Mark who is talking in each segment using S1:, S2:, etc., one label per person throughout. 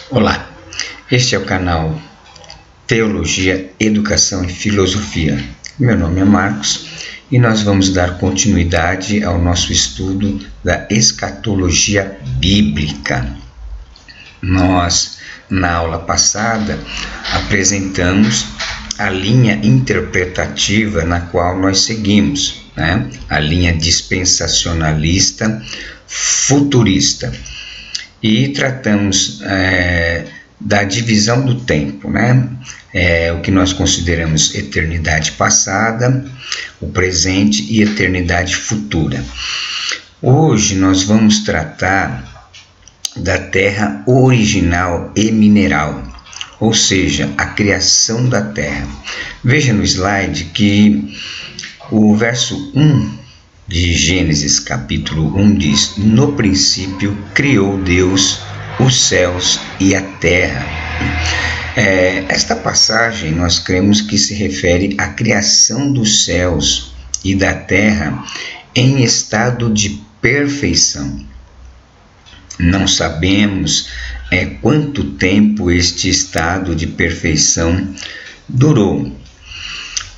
S1: Olá, este é o canal Teologia, Educação e Filosofia. Meu nome é Marcos e nós vamos dar continuidade ao nosso estudo da escatologia bíblica. Nós, na aula passada, apresentamos a linha interpretativa na qual nós seguimos, a linha dispensacionalista futurista. E tratamos da divisão do tempo, o que nós consideramos eternidade passada, o presente e eternidade futura. Hoje nós vamos tratar da terra original e mineral, ou seja, a criação da terra. Veja no slide que o verso 1 de Gênesis capítulo 1 diz: no princípio criou Deus os céus e a terra. Esta passagem nós cremos que se refere à criação dos céus e da terra em estado de perfeição. Não sabemos quanto tempo este estado de perfeição durou.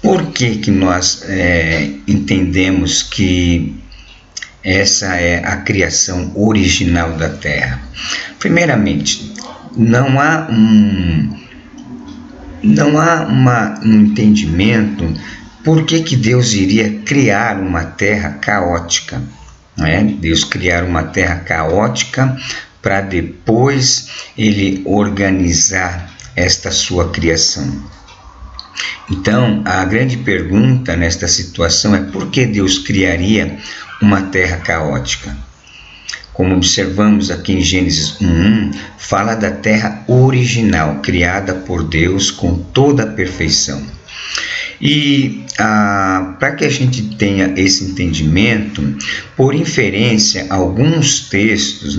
S1: Por que nós entendemos que essa é a criação original da Terra? Primeiramente, não há um entendimento por que Deus iria criar uma terra caótica. Deus criar uma terra caótica para depois ele organizar esta sua criação. Então, a grande pergunta nesta situação é por que Deus criaria uma terra caótica? Como observamos aqui em Gênesis 1:1, fala da terra original, criada por Deus com toda a perfeição. E para que a gente tenha esse entendimento, por inferência, alguns textos,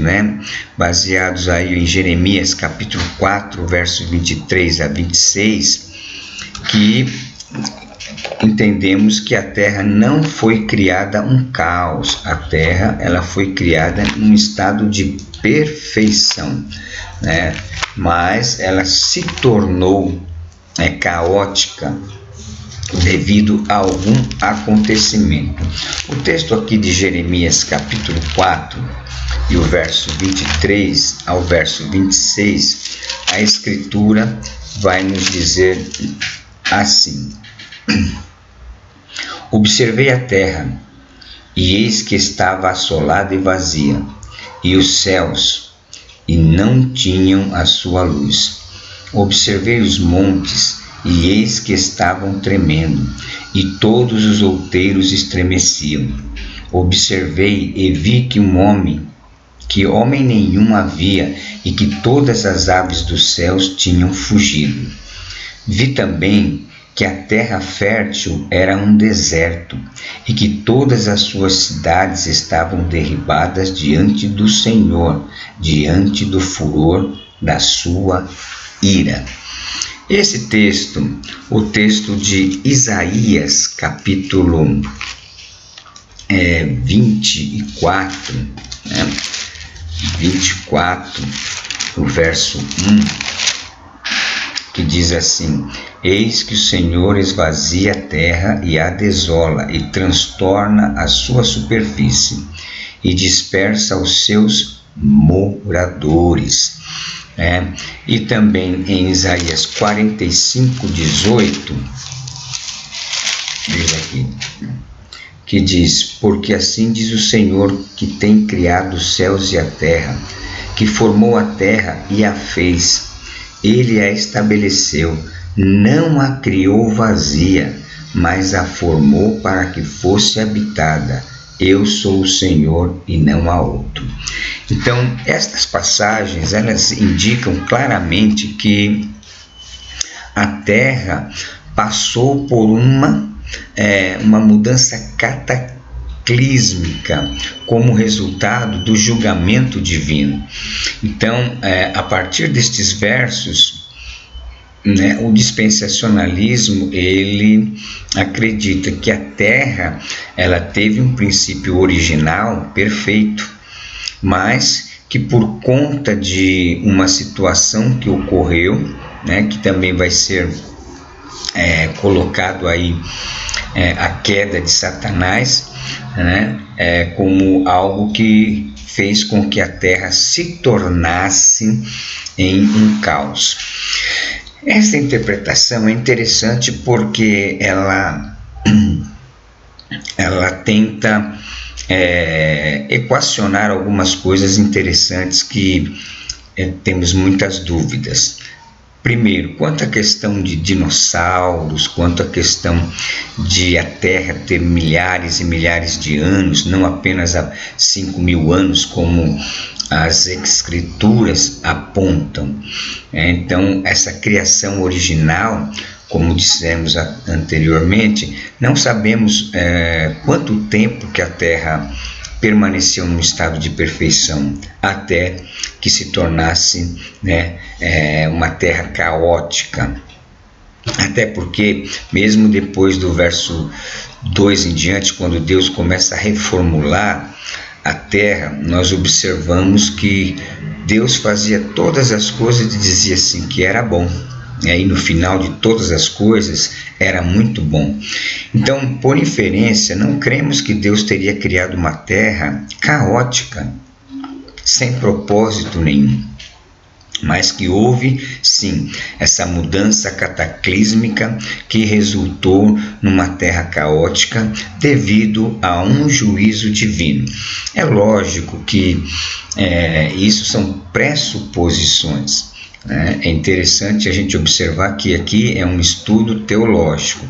S1: baseados aí em Jeremias capítulo 4, versos 23 a 26, que entendemos que a terra não foi criada um caos, a terra ela foi criada em um estado de perfeição, mas ela se tornou caótica devido a algum acontecimento. O texto aqui de Jeremias capítulo 4 e o verso 23 ao verso 26, a escritura vai nos dizer assim: observei a terra, e eis que estava assolada e vazia, e os céus, e não tinham a sua luz. Observei os montes, e eis que estavam tremendo, e todos os outeiros estremeciam. Observei e vi que homem nenhum havia, e que todas as aves dos céus tinham fugido. Vi também que a terra fértil era um deserto, e que todas as suas cidades estavam derribadas diante do Senhor, diante do furor da sua ira. Esse texto, o texto de Isaías, capítulo 24, 24, o verso 1, que diz assim: eis que o Senhor esvazia a terra e a desola, e transtorna a sua superfície, e dispersa os seus moradores. E também em Isaías 45, 18, veja aqui, que diz: porque assim diz o Senhor, que tem criado os céus e a terra, que formou a terra e a fez, ele a estabeleceu, não a criou vazia, mas a formou para que fosse habitada. Eu sou o Senhor e não há outro. Então, estas passagens, elas indicam claramente que a terra passou por uma mudança cataclísmica como resultado do julgamento divino. Então, a partir destes versos, o dispensacionalismo ele acredita que a terra ela teve um princípio original perfeito, mas que por conta de uma situação que ocorreu, né, que também vai ser colocado aí a queda de Satanás, né, como algo que fez com que a terra se tornasse em um caos. Essa interpretação é interessante porque ela tenta equacionar algumas coisas interessantes que temos muitas dúvidas. Primeiro, quanto à questão de dinossauros, quanto à questão de a Terra ter milhares e milhares de anos, não apenas há 5.000 anos, como as escrituras apontam. Então, essa criação original, como dissemos anteriormente, não sabemos quanto tempo que a Terra permaneceu num estado de perfeição até que se tornasse, né, uma terra caótica. Até porque, mesmo depois do verso 2 em diante, quando Deus começa a reformular a terra, nós observamos que Deus fazia todas as coisas e dizia assim que era bom. E aí no final de todas as coisas era muito bom. Então, por inferência, não cremos que Deus teria criado uma terra caótica, sem propósito nenhum, mas que houve, sim, essa mudança cataclísmica que resultou numa terra caótica devido a um juízo divino. É lógico que isso são pressuposições. É interessante a gente observar que aqui é um estudo teológico,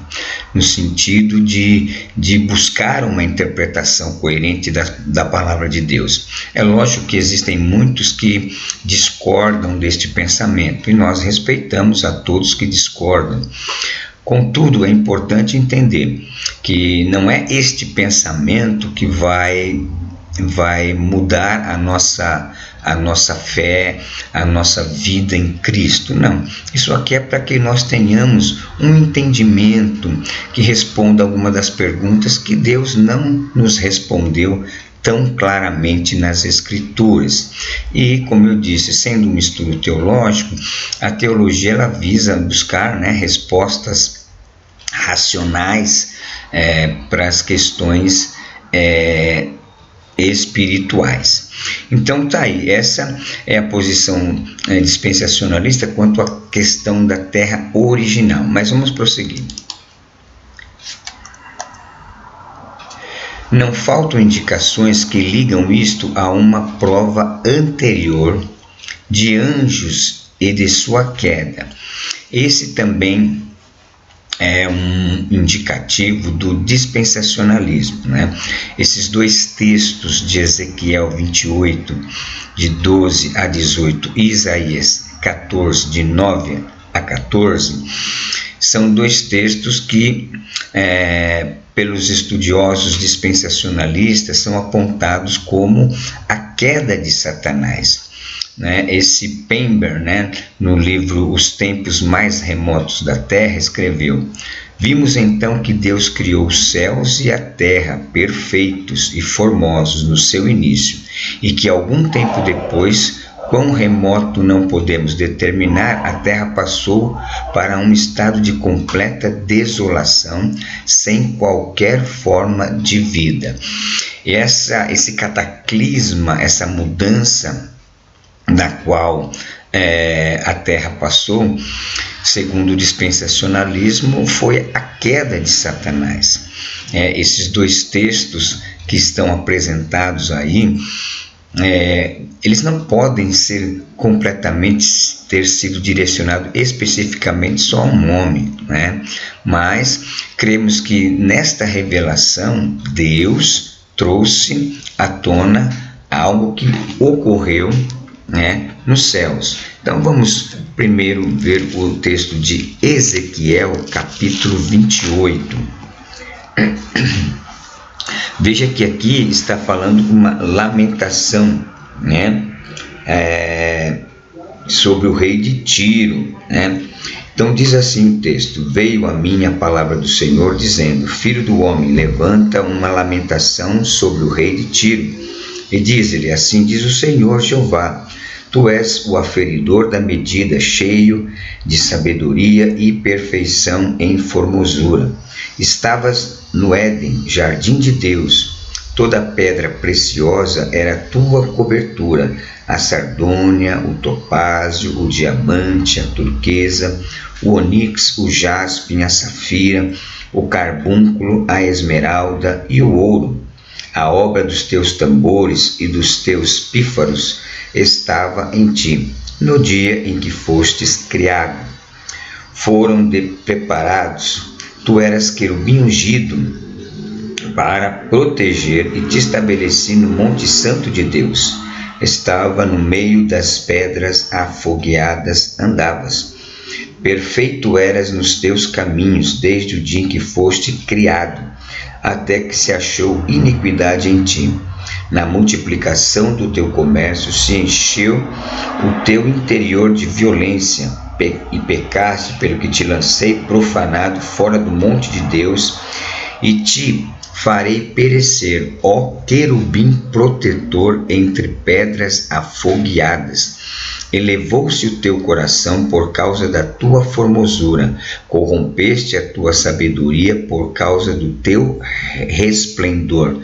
S1: no sentido de buscar uma interpretação coerente da palavra de Deus. É lógico que existem muitos que discordam deste pensamento e nós respeitamos a todos que discordam. Contudo, é importante entender que não é este pensamento que vai mudar a nossa fé, a nossa vida em Cristo. Não, isso aqui é para que nós tenhamos um entendimento que responda a alguma das perguntas que Deus não nos respondeu tão claramente nas Escrituras. E, como eu disse, sendo um estudo teológico, a teologia ela visa buscar, né, respostas racionais para as questões espirituais. Então tá aí, essa é a posição dispensacionalista quanto à questão da terra original, mas vamos prosseguir. Não faltam indicações que ligam isto a uma prova anterior de anjos e de sua queda. Esse também é um indicativo do dispensacionalismo, né? Esses dois textos de Ezequiel 28, de 12 a 18, e Isaías 14, de 9 a 14, são dois textos que, pelos estudiosos dispensacionalistas, são apontados como a queda de Satanás. Esse Pember, no livro Os Tempos Mais Remotos da Terra, escreveu: vimos então que Deus criou os céus e a terra perfeitos e formosos no seu início, e que algum tempo depois, quão remoto não podemos determinar, a terra passou para um estado de completa desolação, sem qualquer forma de vida. E esse cataclisma, essa mudança da qual a terra passou, segundo o dispensacionalismo, foi a queda de Satanás. Esses dois textos que estão apresentados aí, eles não podem ser completamente ter sido direcionados especificamente só a um homem, mas cremos que nesta revelação Deus trouxe à tona algo que ocorreu nos céus. Então vamos primeiro ver o texto de Ezequiel, capítulo 28. Veja que aqui está falando uma lamentação, sobre o rei de Tiro, Então diz assim o texto: veio a mim a palavra do Senhor dizendo: filho do homem, levanta uma lamentação sobre o rei de Tiro, E diz-lhe: assim diz o Senhor Jeová: tu és o aferidor da medida, cheio de sabedoria e perfeição em formosura. Estavas no Éden, jardim de Deus. Toda pedra preciosa era tua cobertura: a sardônia, o topázio, o diamante, a turquesa, o onix, o jaspe, a safira, o carbúnculo, a esmeralda e o ouro. A obra dos teus tambores e dos teus pífaros estava em ti, no dia em que fostes criado. Foram preparados, tu eras querubim ungido para proteger, e te estabeleci no monte santo de Deus. Estava no meio das pedras afogueadas, andavas. Perfeito eras nos teus caminhos, desde o dia em que foste criado, até que se achou iniquidade em ti. Na multiplicação do teu comércio se encheu o teu interior de violência, e pecaste pelo que te lancei profanado fora do monte de Deus, e te farei perecer, ó querubim protetor, entre pedras afogueadas. Elevou-se o teu coração por causa da tua formosura, corrompeste a tua sabedoria por causa do teu resplendor.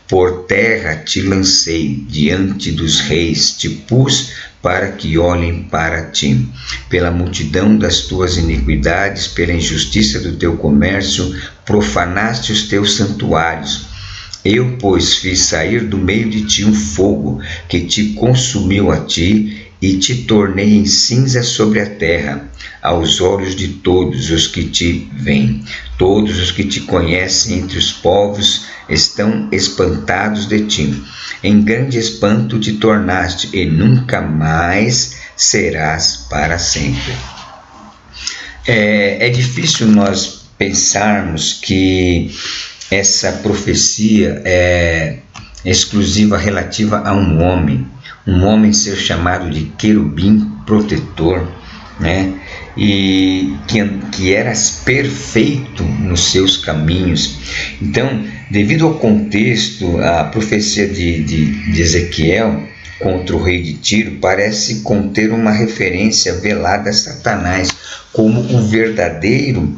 S1: Por terra te lancei, diante dos reis te pus para que olhem para ti. Pela multidão das tuas iniquidades, pela injustiça do teu comércio, profanaste os teus santuários. Eu, pois, fiz sair do meio de ti um fogo que te consumiu a ti, e te tornei em cinza sobre a terra, aos olhos de todos os que te veem. Todos os que te conhecem entre os povos estão espantados de ti. Em grande espanto te tornaste, e nunca mais serás para sempre. É difícil nós pensarmos que essa profecia é exclusiva, relativa a um homem ser chamado de querubim protetor, né? E que eras perfeito nos seus caminhos. Então, devido ao contexto, a profecia de Ezequiel contra o rei de Tiro parece conter uma referência velada a Satanás como o verdadeiro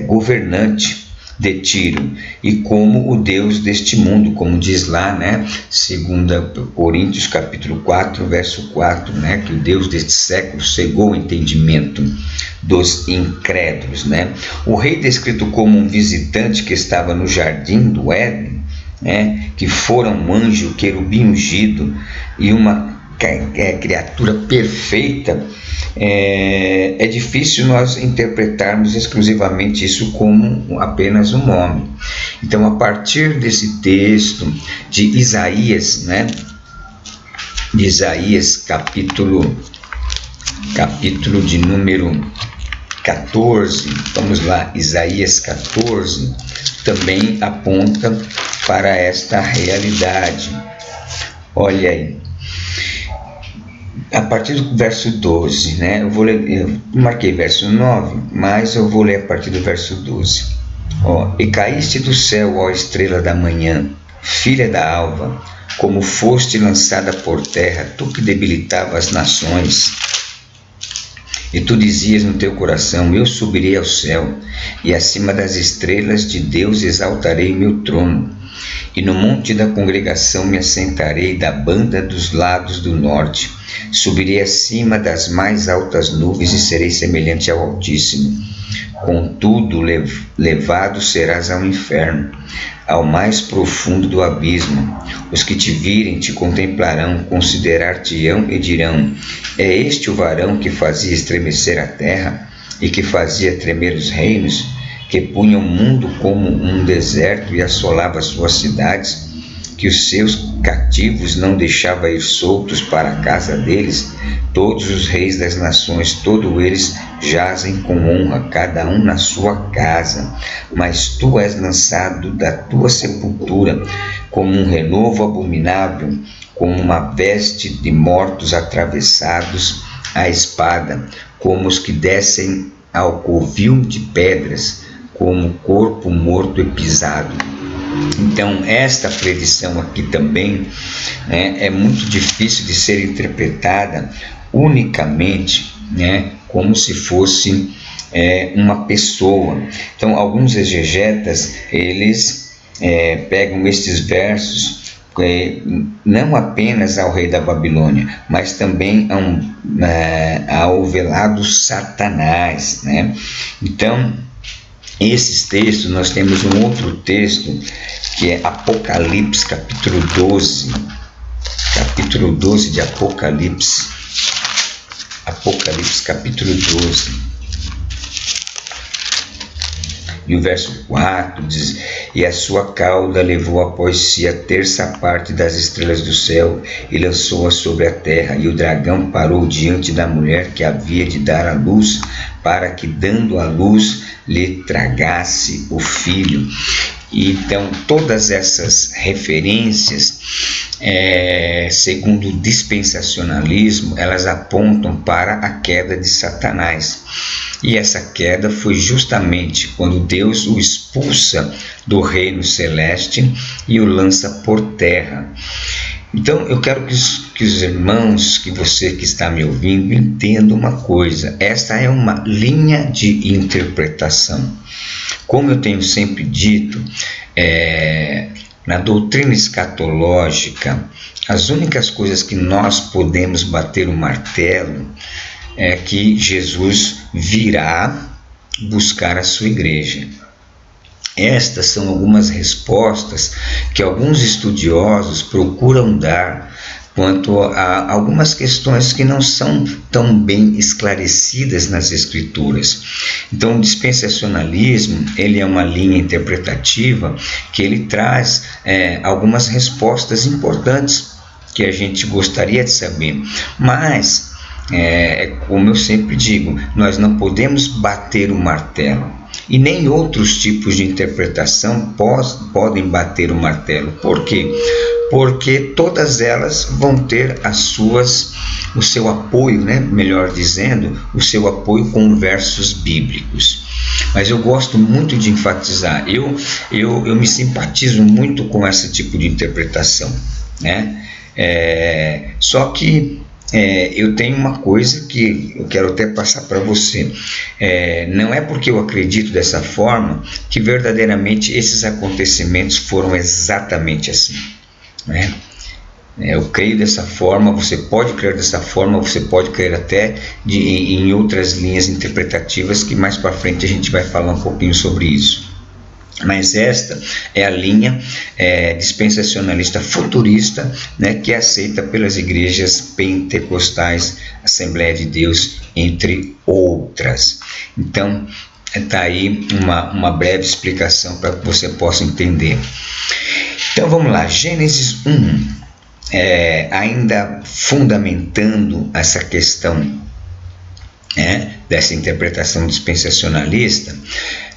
S1: governante de Tiro, e como o Deus deste mundo, como diz lá, né, 2 Coríntios capítulo 4, verso 4, né, que o Deus deste século cegou o entendimento dos incrédulos, né. O rei descrito como um visitante que estava no jardim do Éden, né, que fora um anjo, querubim ungido e uma criatura perfeita. É difícil nós interpretarmos exclusivamente isso como apenas um homem. Então, a partir desse texto de Isaías, né, de Isaías capítulo de número 14, vamos lá, Isaías 14, também aponta para esta realidade. Olha aí, a partir do verso 12, né? Eu marquei verso 9, mas eu vou ler a partir do verso 12. E caíste do céu, ó estrela da manhã, filha da alva, como foste lançada por terra, tu que debilitava as nações. E tu dizias no teu coração: eu subirei ao céu, e acima das estrelas de Deus exaltarei meu trono. E no monte da congregação me assentarei da banda dos lados do norte. Subirei acima das mais altas nuvens e serei semelhante ao Altíssimo. Contudo, levado serás ao inferno, ao mais profundo do abismo. Os que te virem te contemplarão, considerar-te-ão e dirão: é este o varão que fazia estremecer a terra e que fazia tremer os reinos, que punha o mundo como um deserto e assolava as suas cidades, que os seus cativos não deixava ir soltos para a casa deles? Todos os reis das nações, todos eles jazem com honra, cada um na sua casa. Mas tu és lançado da tua sepultura como um renovo abominável, como uma veste de mortos atravessados à espada, como os que descem ao covil de pedras, como corpo morto e pisado. Então, esta predição aqui também, né, é muito difícil de ser interpretada unicamente, né, como se fosse uma pessoa. Então, alguns exegetas, eles pegam estes versos não apenas ao rei da Babilônia, mas também ao velado Satanás, né? Então, esses textos, nós temos um outro texto que é Apocalipse, capítulo 12 de Apocalipse, capítulo 12. E o verso 4 diz: e a sua cauda levou após si a terça parte das estrelas do céu e lançou-a sobre a terra, e o dragão parou diante da mulher que havia de dar à luz, para que, dando à luz, lhe tragasse o filho. Então, todas essas referências, segundo o dispensacionalismo, elas apontam para a queda de Satanás. E essa queda foi justamente quando Deus o expulsa do reino celeste e o lança por terra. Então, eu quero que os irmãos, que você que está me ouvindo, entendam uma coisa. Esta é uma linha de interpretação. Como eu tenho sempre dito, na doutrina escatológica, as únicas coisas que nós podemos bater o martelo é que Jesus virá buscar a sua igreja. Estas são algumas respostas que alguns estudiosos procuram dar quanto a algumas questões que não são tão bem esclarecidas nas Escrituras. Então, o dispensacionalismo, ele é uma linha interpretativa que ele traz algumas respostas importantes que a gente gostaria de saber, mas como eu sempre digo, nós não podemos bater o martelo, e nem outros tipos de interpretação podem bater o martelo. Por quê? Porque todas elas vão ter o seu apoio, né? Melhor dizendo, o seu apoio com versos bíblicos. Mas eu gosto muito de enfatizar, eu me simpatizo muito com esse tipo de interpretação, né? Só que eu tenho uma coisa que eu quero até passar para você. Não é porque eu acredito dessa forma que verdadeiramente esses acontecimentos foram exatamente assim, né? Eu creio dessa forma, você pode crer dessa forma, você pode crer até em outras linhas interpretativas que mais para frente a gente vai falar um pouquinho sobre isso. Mas esta é a linha dispensacionalista futurista, né, que é aceita pelas igrejas pentecostais, Assembleia de Deus, entre outras. Então, está aí uma breve explicação para que você possa entender. Então, vamos lá, Gênesis 1, ainda fundamentando essa questão dessa interpretação dispensacionalista,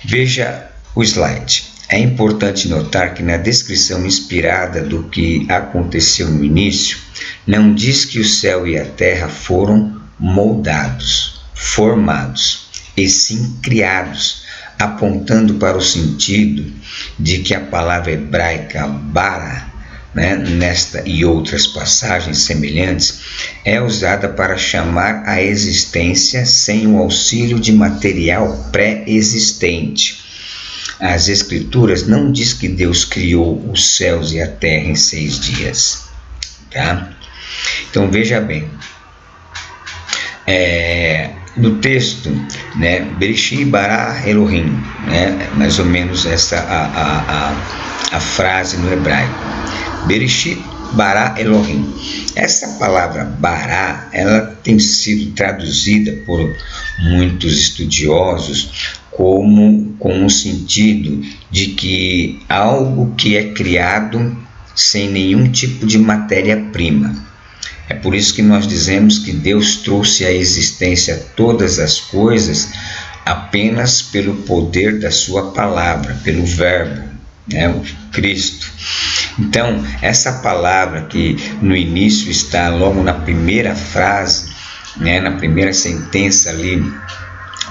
S1: veja o slide. É importante notar que na descrição inspirada do que aconteceu no início, não diz que o céu e a terra foram moldados, formados, e sim criados, apontando para o sentido de que a palavra hebraica bara, né, nesta e outras passagens semelhantes, é usada para chamar a existência sem o auxílio de material pré-existente. As Escrituras não diz que Deus criou os céus e a terra em 6 dias, tá? Então veja bem, no texto, né, Bereshit bara Elohim, né, mais ou menos essa a frase no hebraico, Bereshit bara Elohim. Essa palavra bara, ela tem sido traduzida por muitos estudiosos com o sentido de que algo que é criado sem nenhum tipo de matéria-prima. É por isso que nós dizemos que Deus trouxe à existência todas as coisas apenas pelo poder da sua palavra, pelo verbo, né, o Cristo. Então, essa palavra que no início está logo na primeira frase, né, na primeira sentença ali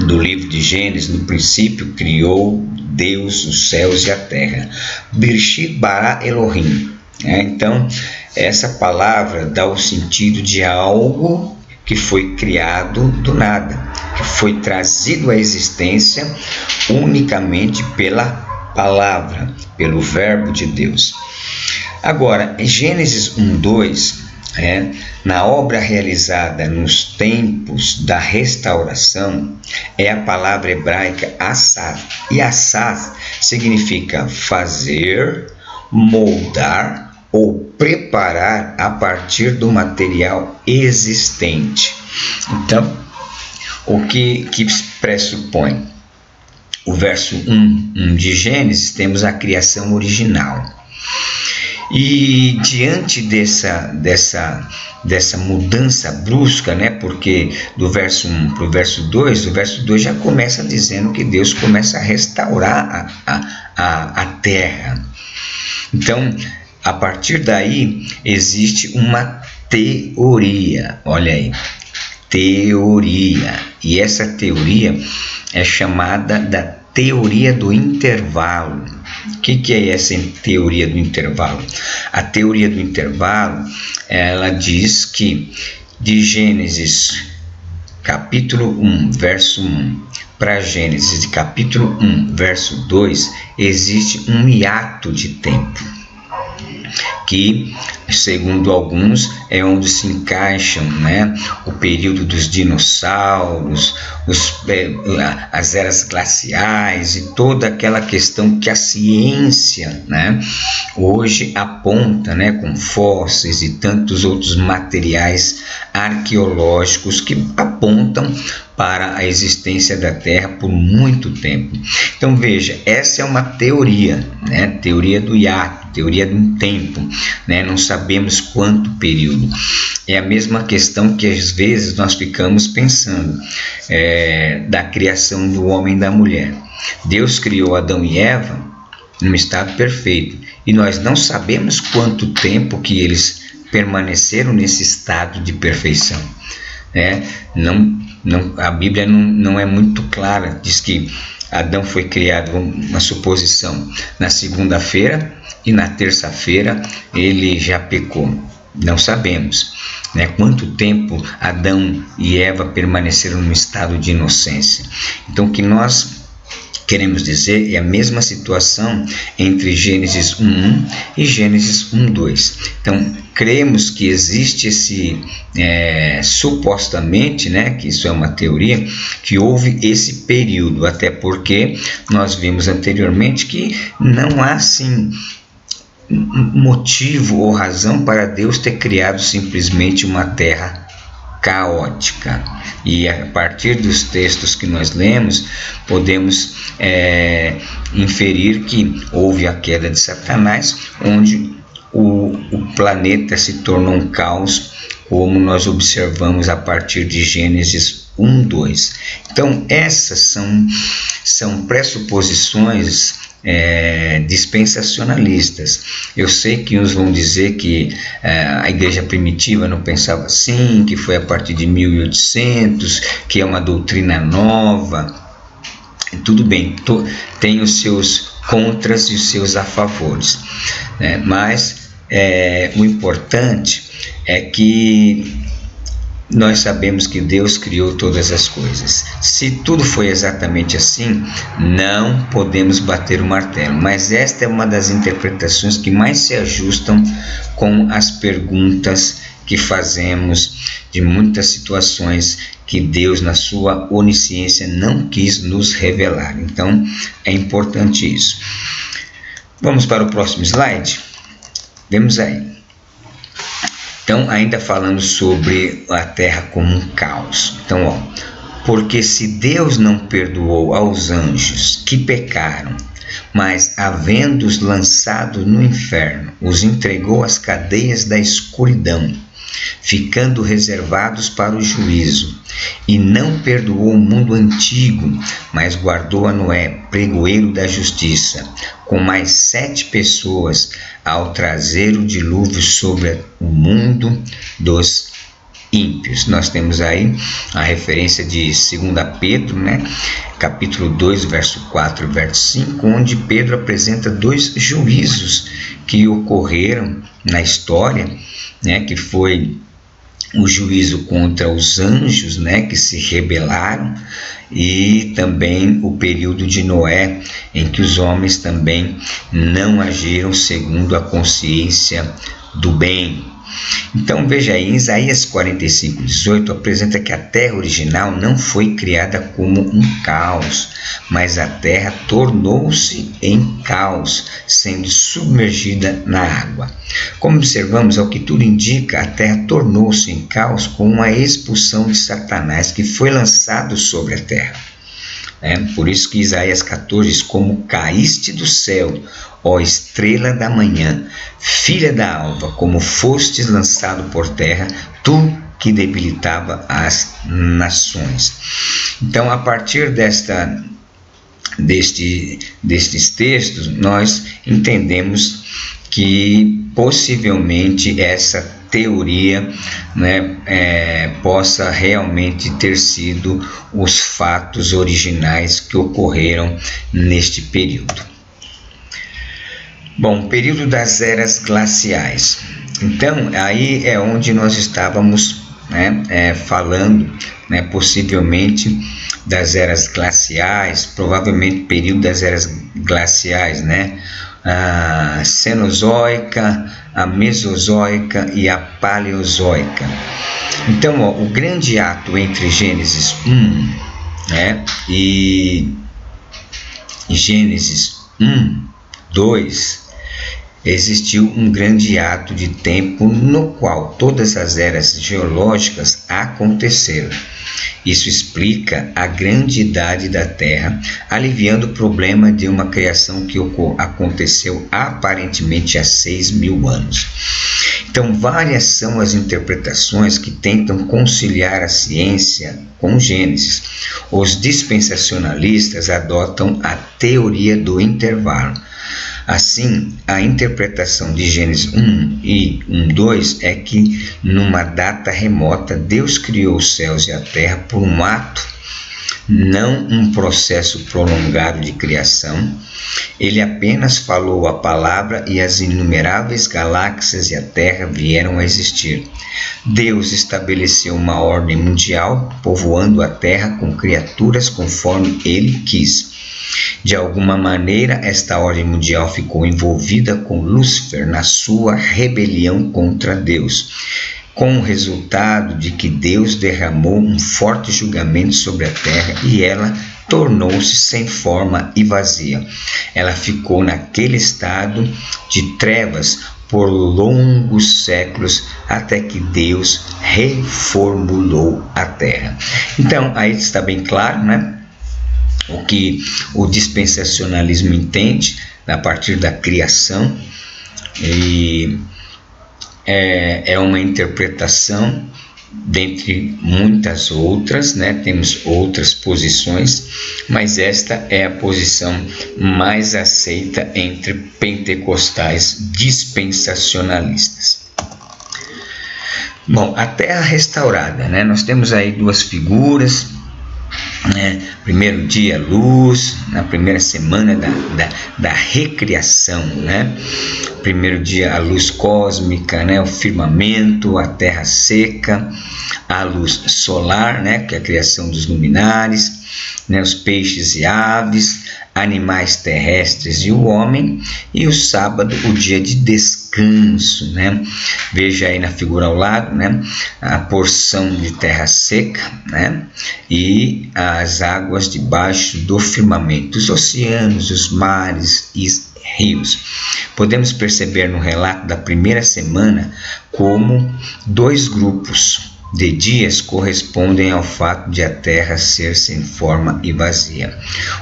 S1: do livro de Gênesis, no princípio criou Deus, os céus e a terra. Bereshit bara Elohim. Então, essa palavra dá o sentido de algo que foi criado do nada, que foi trazido à existência unicamente pela palavra, pelo verbo de Deus. Agora, em Gênesis 1:2, na obra realizada nos tempos da restauração, é a palavra hebraica assad. E assad significa fazer, moldar ou preparar a partir do material existente. Então, o que pressupõe? O verso 1 de Gênesis, temos a criação original. E diante dessa mudança brusca, porque do verso 1 para o verso 2, o verso 2 já começa dizendo que Deus começa a restaurar a terra. Então, a partir daí, existe uma teoria, olha aí, teoria. E essa teoria é chamada da teoria do intervalo. O que é essa teoria do intervalo? A teoria do intervalo, ela diz que de Gênesis capítulo 1, verso 1, para Gênesis capítulo 1, verso 2, existe um hiato de tempo, que, segundo alguns, é onde se encaixam o período dos dinossauros, as eras glaciais e toda aquela questão que a ciência hoje aponta, com fósseis e tantos outros materiais arqueológicos que apontam para a existência da Terra por muito tempo. Então veja, essa é uma teoria, teoria do hiato, teoria de um tempo, não sabemos quanto período. É a mesma questão que às vezes nós ficamos pensando da criação do homem e da mulher. Deus criou Adão e Eva num estado perfeito e nós não sabemos quanto tempo que eles permaneceram nesse estado de perfeição. A Bíblia não é muito clara, diz que Adão foi criado, uma suposição, na segunda-feira e na terça-feira ele já pecou. Não sabemos quanto tempo Adão e Eva permaneceram no estado de inocência. Então, o que nós queremos dizer é a mesma situação entre Gênesis 1:1 e Gênesis 1:2. Então, cremos que existe esse, supostamente, que isso é uma teoria, que houve esse período, até porque nós vimos anteriormente que não há, assim, motivo ou razão para Deus ter criado simplesmente uma terra caótica. E a partir dos textos que nós lemos, podemos inferir que houve a queda de Satanás, onde o planeta se tornou um caos, como nós observamos a partir de Gênesis 1:2. Então, essas são pressuposições dispensacionalistas. Eu sei que uns vão dizer que a igreja primitiva não pensava assim, que foi a partir de 1800, que é uma doutrina nova. Tudo bem, tem os seus contras e os seus a favores, mas o importante é que nós sabemos que Deus criou todas as coisas. Se tudo foi exatamente assim, não podemos bater o martelo, mas esta é uma das interpretações que mais se ajustam com as perguntas que fazemos de muitas situações que Deus, na sua onisciência, não quis nos revelar. Então, é importante isso. Vamos para o próximo slide? Vemos aí. Então, ainda falando sobre a terra como um caos. Então, porque se Deus não perdoou aos anjos que pecaram, mas, havendo-os lançado no inferno, os entregou às cadeias da escuridão, ficando reservados para o juízo, e não perdoou o mundo antigo, mas guardou a Noé, pregoeiro da justiça, com mais 7 pessoas, ao trazer o dilúvio sobre o mundo dos ímpios. Nós temos aí a referência de 2 Pedro, né? Capítulo 2, verso 4 e verso 5, onde Pedro apresenta dois juízos que ocorreram na história, né? Que foi o juízo contra os anjos, né, que se rebelaram, e também o período de Noé, em que os homens também não agiram segundo a consciência do bem. Então veja aí, em Isaías 45:18 apresenta que a terra original não foi criada como um caos, mas a terra tornou-se em caos, sendo submergida na água. Como observamos, ao que tudo indica, a terra tornou-se em caos com a expulsão de Satanás, que foi lançado sobre a terra. Por isso que Isaías 14 diz: como caíste do céu, ó estrela da manhã, filha da alva, como fostes lançado por terra, tu que debilitava as nações. Então, a partir destes textos, nós entendemos que possivelmente essa teoria, né, possa realmente ter sido os fatos originais que ocorreram neste período. Bom, período das eras glaciais. Então, aí é onde nós estávamos, né, falando, né, possivelmente das eras glaciais, provavelmente período das eras glaciais, né? A Cenozoica, a Mesozoica e a Paleozoica. Então, o grande ato entre Gênesis 1, né, e Gênesis 1, 2, existiu um grande ato de tempo no qual todas as eras geológicas aconteceram. Isso explica a grande idade da Terra, aliviando o problema de uma criação que aconteceu aparentemente há 6.000 anos. Então, várias são as interpretações que tentam conciliar a ciência com Gênesis. Os dispensacionalistas adotam a teoria do intervalo. Assim, a interpretação de Gênesis 1 e 1:2 é que, numa data remota, Deus criou os céus e a terra por um ato, não um processo prolongado de criação. Ele apenas falou a palavra e as inumeráveis galáxias e a terra vieram a existir. Deus estabeleceu uma ordem mundial, povoando a terra com criaturas conforme ele quis. De alguma maneira, esta ordem mundial ficou envolvida com Lúcifer na sua rebelião contra Deus, com o resultado de que Deus derramou um forte julgamento sobre a terra e ela tornou-se sem forma e vazia. Ela ficou naquele estado de trevas por longos séculos, até que Deus reformulou a terra. Então, aí está bem claro, né? O que o dispensacionalismo entende a partir da criação, e é uma interpretação dentre muitas outras, né? Temos outras posições, mas esta é a posição mais aceita entre pentecostais dispensacionalistas. Bom, a terra restaurada, né? Nós temos aí duas figuras. Primeiro dia, luz, na primeira semana da recriação, né? Primeiro dia, a luz cósmica, né? O firmamento, a terra seca, a luz solar, né? Que é a criação dos luminares, né? Os peixes e aves, animais terrestres e o homem, e o sábado, o dia de descanso, né? Veja aí na figura ao lado, né? A porção de terra seca, né? E as águas debaixo do firmamento, os oceanos, os mares e rios. Podemos perceber no relato da primeira semana como dois grupos de dias correspondem ao fato de a terra ser sem forma e vazia.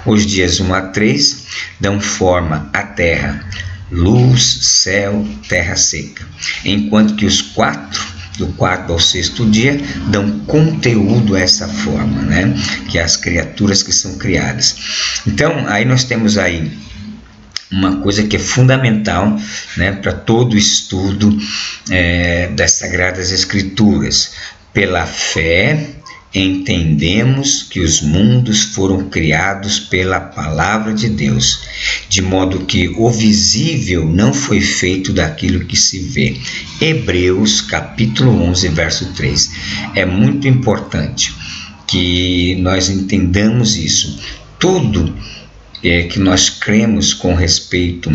S1: Os dias 1 a 3 dão forma à terra, luz, céu, terra seca, enquanto que os 4, do 4 ao 6º dia, dão conteúdo a essa forma, né? Que é as criaturas que são criadas. Então, aí nós temos aí uma coisa que é fundamental, né, para todo o estudo das Sagradas Escrituras. Pela fé, entendemos que os mundos foram criados pela palavra de Deus, de modo que o visível não foi feito daquilo que se vê. Hebreus capítulo 11, verso 3. É muito importante que nós entendamos isso. Tudo que nós cremos com respeito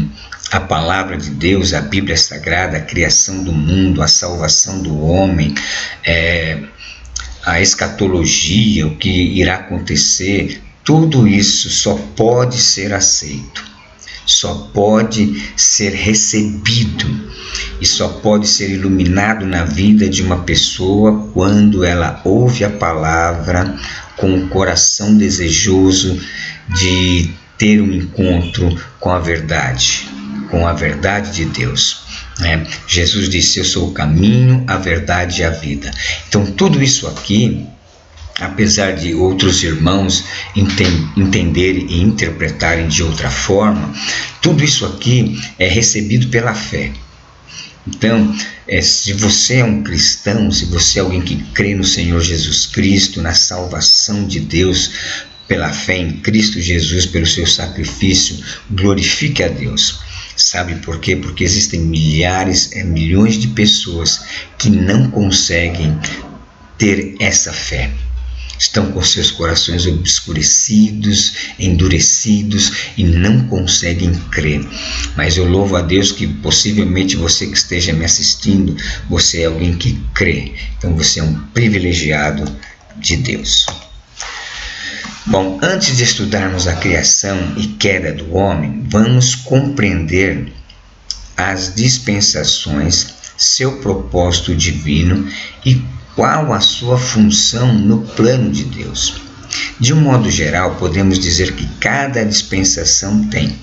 S1: à palavra de Deus, a Bíblia Sagrada, a criação do mundo, a salvação do homem, a escatologia, o que irá acontecer, tudo isso só pode ser aceito, só pode ser recebido e só pode ser iluminado na vida de uma pessoa quando ela ouve a palavra com o coração desejoso de ter um encontro com a verdade de Deus. Jesus disse: eu sou o caminho, a verdade e a vida. Então tudo isso aqui, apesar de outros irmãos entenderem e interpretarem de outra forma, tudo isso aqui é recebido pela fé. Então, se você é um cristão, se você é alguém que crê no Senhor Jesus Cristo, na salvação de Deus, pela fé em Cristo Jesus, pelo seu sacrifício, glorifique a Deus. Sabe por quê? Porque existem milhões de pessoas que não conseguem ter essa fé. Estão com seus corações obscurecidos, endurecidos e não conseguem crer. Mas eu louvo a Deus que possivelmente você que esteja me assistindo, você é alguém que crê. Então você é um privilegiado de Deus. Bom, antes de estudarmos a criação e queda do homem, vamos compreender as dispensações, seu propósito divino e qual a sua função no plano de Deus. De um modo geral, podemos dizer que cada dispensação tem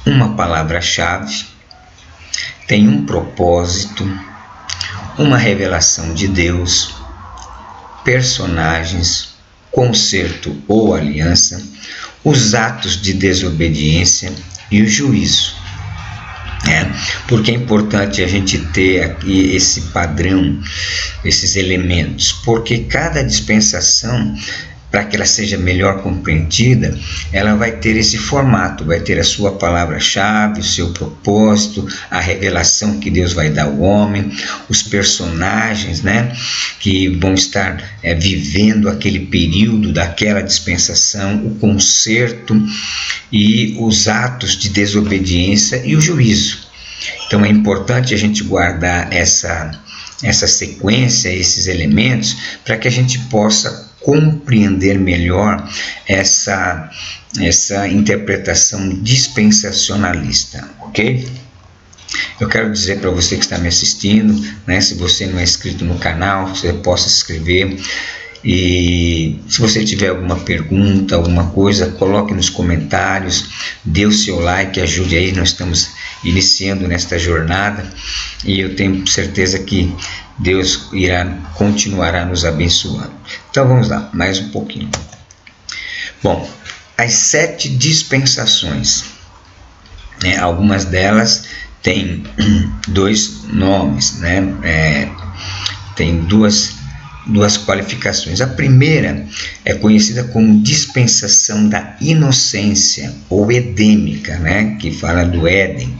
S1: uma palavra-chave, tem um propósito, uma revelação de Deus, personagens, concerto ou aliança, os atos de desobediência e o juízo. Porque é importante a gente ter aqui esse padrão, esses elementos, porque cada dispensação, para que ela seja melhor compreendida, ela vai ter esse formato, vai ter a sua palavra-chave, o seu propósito, a revelação que Deus vai dar ao homem, os personagens, que vão estar vivendo aquele período daquela dispensação, o concerto e os atos de desobediência e o juízo. Então é importante a gente guardar essa sequência, esses elementos, para que a gente possa compreender melhor essa interpretação dispensacionalista, ok? Eu quero dizer para você que está me assistindo, se você não é inscrito no canal, você possa se inscrever. E se você tiver alguma pergunta, alguma coisa, coloque nos comentários, dê o seu like, ajude aí, nós estamos iniciando nesta jornada e eu tenho certeza que Deus continuará nos abençoando. Então vamos lá, mais um pouquinho. Bom, as 7 dispensações, algumas delas têm 2 nomes, tem duas qualificações. A primeira é conhecida como dispensação da inocência ou edêmica, que fala do Éden.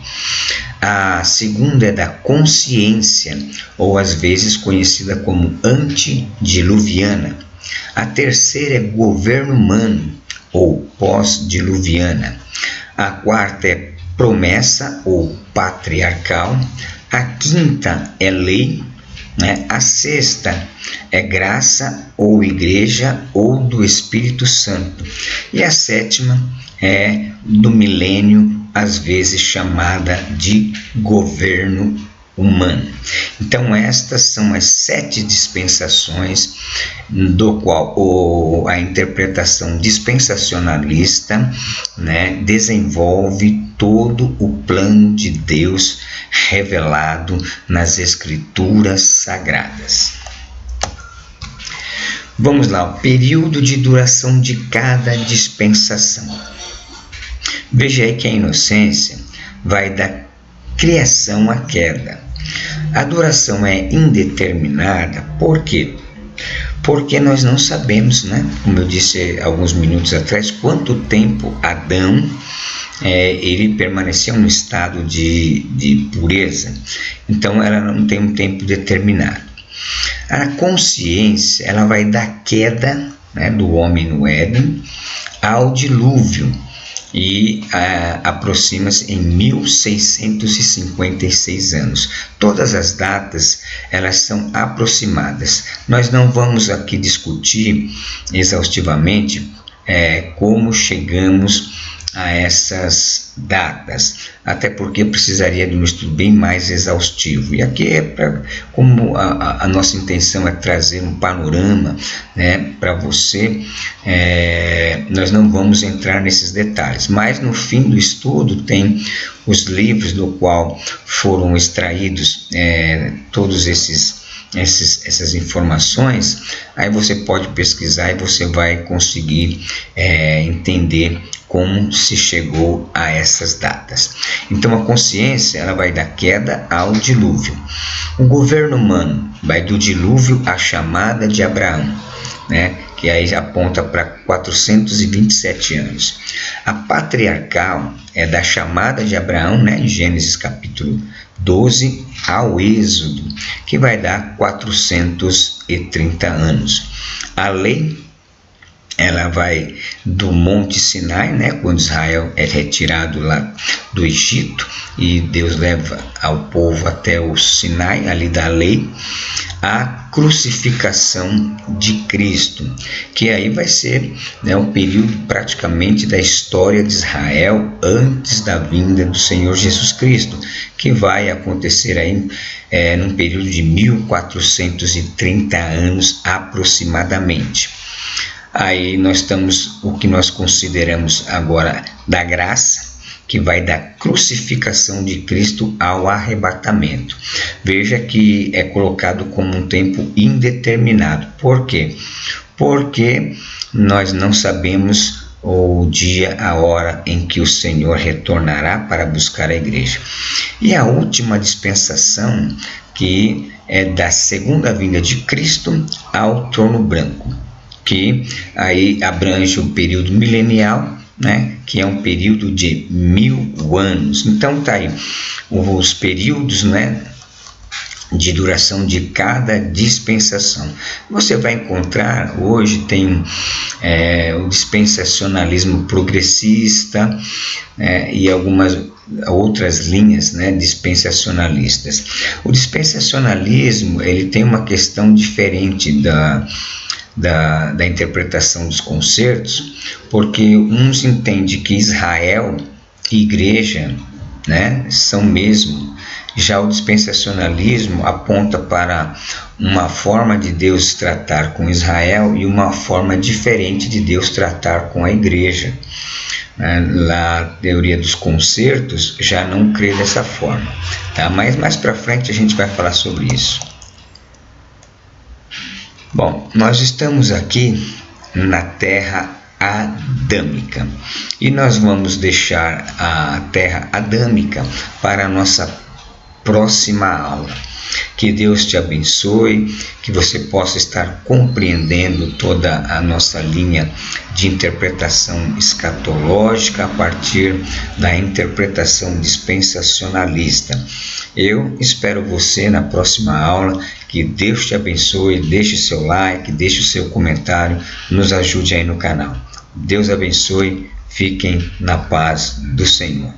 S1: A segunda é da consciência, ou às vezes conhecida como antediluviana. A terceira é governo humano, ou pós-diluviana. A quarta é promessa, ou patriarcal. A quinta é lei. A sexta é graça ou igreja ou do Espírito Santo. E a sétima é do milênio, às vezes chamada de governo humano. Então estas são as 7 dispensações do qual a interpretação dispensacionalista desenvolve todo o plano de Deus revelado nas Escrituras Sagradas. Vamos lá, o período de duração de cada dispensação. Veja aí que a inocência vai da criação à queda. A duração é indeterminada, por quê? Porque nós não sabemos, né? Como eu disse alguns minutos atrás, quanto tempo Adão ele permaneceu no estado de pureza. Então ela não tem um tempo determinado. A consciência ela vai da queda, né, do homem no Éden ao dilúvio e aproxima-se em 1656 anos. Todas as datas elas são aproximadas. Nós não vamos aqui discutir exaustivamente como chegamos a essas datas, até porque precisaria de um estudo bem mais exaustivo. E aqui como a nossa intenção é trazer um panorama, né, para você, nós não vamos entrar nesses detalhes, mas no fim do estudo tem os livros do qual foram extraídos todos essas informações. Aí você pode pesquisar e você vai conseguir entender como se chegou a essas datas. Então a consciência ela vai da queda ao dilúvio. O governo humano vai do dilúvio à chamada de Abraão, né? Que aí aponta para 427 anos. A patriarcal é da chamada de Abraão, né? Em Gênesis capítulo 12 ao Êxodo, que vai dar 430 anos. A lei ela vai do Monte Sinai, né, quando Israel é retirado lá do Egito e Deus leva ao povo até o Sinai, ali da lei, a crucificação de Cristo, que aí vai ser, né, um período praticamente da história de Israel antes da vinda do Senhor Jesus Cristo, que vai acontecer aí num período de 1430 anos aproximadamente. Aí nós estamos o que nós consideramos agora da graça, que vai da crucificação de Cristo ao arrebatamento. Veja que é colocado como um tempo indeterminado. Por quê? Porque nós não sabemos o dia, a hora em que o Senhor retornará para buscar a igreja. E a última dispensação, que é da segunda vinda de Cristo ao trono branco, que aí abrange o período milenial, né, que é um período de 1000 anos. Então tá aí os períodos, né, de duração de cada dispensação. Você vai encontrar, hoje tem o dispensacionalismo progressista, e algumas outras linhas, né, dispensacionalistas. O dispensacionalismo ele tem uma questão diferente da interpretação dos concertos, porque uns entendem que Israel e igreja, né, são mesmo. Já o dispensacionalismo aponta para uma forma de Deus tratar com Israel e uma forma diferente de Deus tratar com a igreja. Na teoria dos concertos já não crê dessa forma, tá? Mas mais para frente a gente vai falar sobre isso. Bom, nós estamos aqui na terra adâmica e nós vamos deixar a terra adâmica para a nossa próxima aula. Que Deus te abençoe, que você possa estar compreendendo toda a nossa linha de interpretação escatológica a partir da interpretação dispensacionalista. Eu espero você na próxima aula. Que Deus te abençoe, deixe seu like, deixe o seu comentário, nos ajude aí no canal. Deus abençoe, fiquem na paz do Senhor.